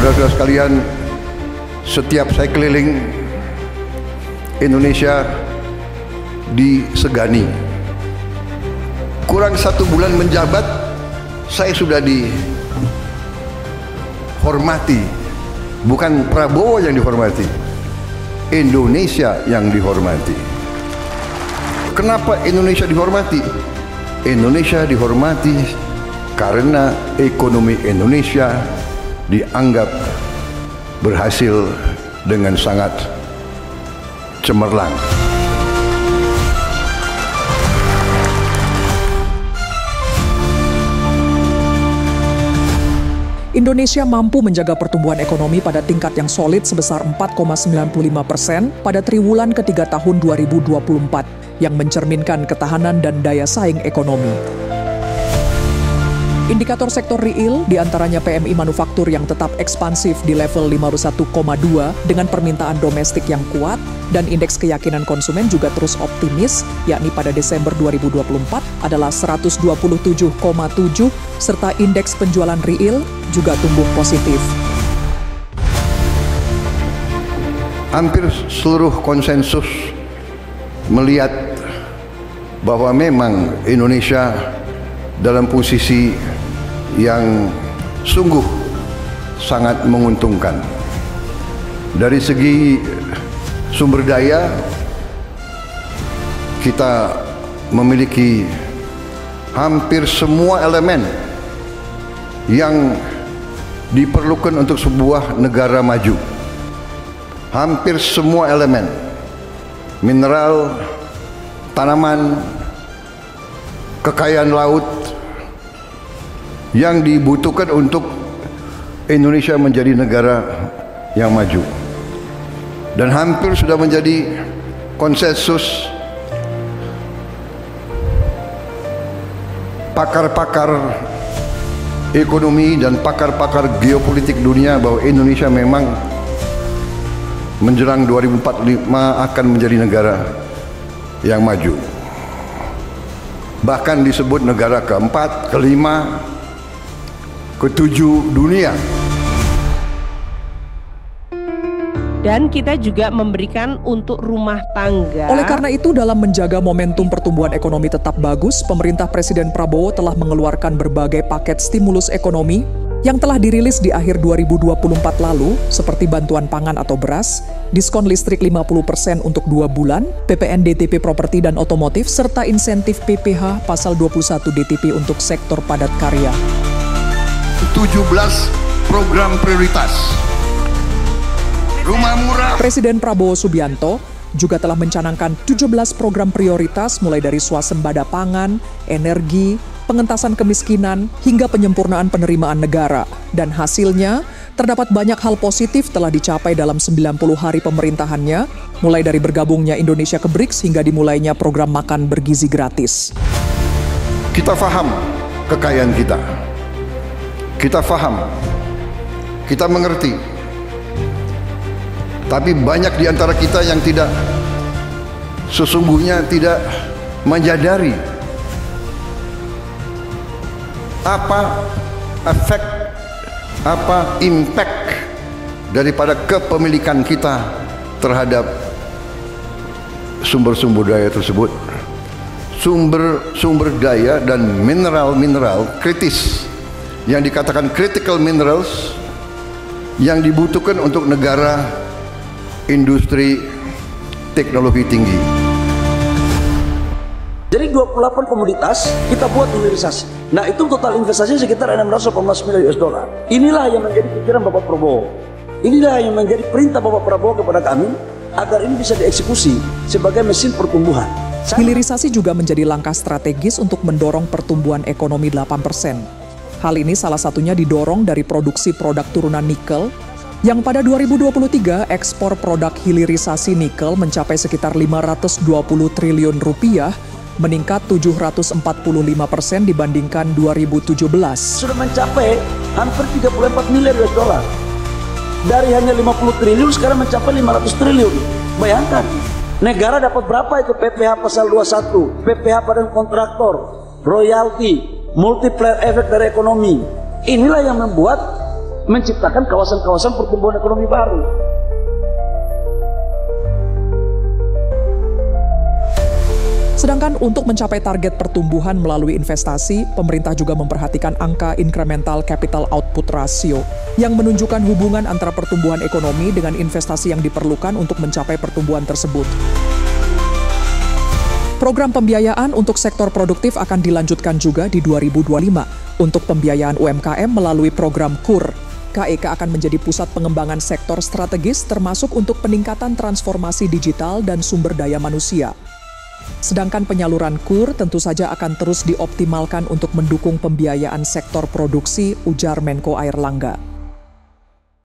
Saudara-saudara sekalian, setiap saya keliling Indonesia disegani. Kurang 1 bulan menjabat, saya sudah dihormati. Bukan Prabowo yang dihormati, Indonesia yang dihormati. Kenapa Indonesia dihormati? Indonesia dihormati karena ekonomi Indonesia dianggap berhasil dengan sangat cemerlang. Indonesia mampu menjaga pertumbuhan ekonomi pada tingkat yang solid sebesar 4,95% pada triwulan ketiga tahun 2024 yang mencerminkan ketahanan dan daya saing ekonomi. Indikator sektor real, diantaranya PMI manufaktur yang tetap ekspansif di level 51,2 dengan permintaan domestik yang kuat, dan indeks keyakinan konsumen juga terus optimis, yakni pada Desember 2024 adalah 127,7, serta indeks penjualan real juga tumbuh positif. Hampir seluruh konsensus melihat bahwa memang Indonesia dalam posisi yang sungguh sangat menguntungkan. Dari segi sumber daya, kita memiliki hampir semua elemen yang diperlukan untuk sebuah negara maju. Hampir semua elemen, mineral, tanaman, kekayaan laut yang dibutuhkan untuk Indonesia menjadi negara yang maju. Dan hampir sudah menjadi konsensus pakar-pakar ekonomi dan pakar-pakar geopolitik dunia bahwa Indonesia memang menjelang 2045 akan menjadi negara yang maju. Bahkan disebut negara keempat, kelima, ketujuh dunia. Dan kita juga memberikan untuk rumah tangga. Oleh karena itu, dalam menjaga momentum pertumbuhan ekonomi tetap bagus, pemerintah Presiden Prabowo telah mengeluarkan berbagai paket stimulus ekonomi yang telah dirilis di akhir 2024 lalu, seperti bantuan pangan atau beras, diskon listrik 50% untuk 2 bulan, PPN DTP properti dan otomotif, serta insentif PPH pasal 21 DTP untuk sektor padat karya. 17 program prioritas. Rumah murah. Presiden Prabowo Subianto juga telah mencanangkan 17 program prioritas mulai dari swasembada pangan, energi, pengentasan kemiskinan, hingga penyempurnaan penerimaan negara. Dan hasilnya, terdapat banyak hal positif telah dicapai dalam 90 hari pemerintahannya, mulai dari bergabungnya Indonesia ke BRICS hingga dimulainya program makan bergizi gratis. Kita faham kekayaan kita. Kita faham, kita mengerti, tapi banyak di antara kita yang sesungguhnya tidak menyadari apa efek, apa impact daripada kepemilikan kita terhadap sumber-sumber daya tersebut. Sumber daya dan mineral-mineral kritis yang dikatakan critical minerals yang dibutuhkan untuk negara industri teknologi tinggi. Jadi 28 komoditas kita buat hilirisasi. Nah, itu total investasi sekitar 618 miliar US dollar. Inilah yang menjadi pikiran Bapak Prabowo. Inilah yang menjadi perintah Bapak Prabowo kepada kami agar ini bisa dieksekusi sebagai mesin pertumbuhan. Hilirisasi juga menjadi langkah strategis untuk mendorong pertumbuhan ekonomi 8%. Hal ini salah satunya didorong dari produksi produk turunan nikel, yang pada 2023 ekspor produk hilirisasi nikel mencapai sekitar 520 triliun rupiah, meningkat 745% dibandingkan 2017. Sudah mencapai hampir 34 miliar US dollar. Dari hanya 50 triliun sekarang mencapai 500 triliun. Bayangkan, negara dapat berapa itu PPH pasal 21, PPH pada kontraktor, royalti, multiplier efek dari ekonomi. Inilah yang membuat menciptakan kawasan-kawasan pertumbuhan ekonomi baru. Sedangkan untuk mencapai target pertumbuhan melalui investasi, pemerintah juga memperhatikan angka incremental capital output ratio yang menunjukkan hubungan antara pertumbuhan ekonomi dengan investasi yang diperlukan untuk mencapai pertumbuhan tersebut. Program pembiayaan untuk sektor produktif akan dilanjutkan juga di 2025. Untuk pembiayaan UMKM melalui program KUR, KEK akan menjadi pusat pengembangan sektor strategis termasuk untuk peningkatan transformasi digital dan sumber daya manusia. Sedangkan penyaluran KUR tentu saja akan terus dioptimalkan untuk mendukung pembiayaan sektor produksi, ujar Menko Airlangga.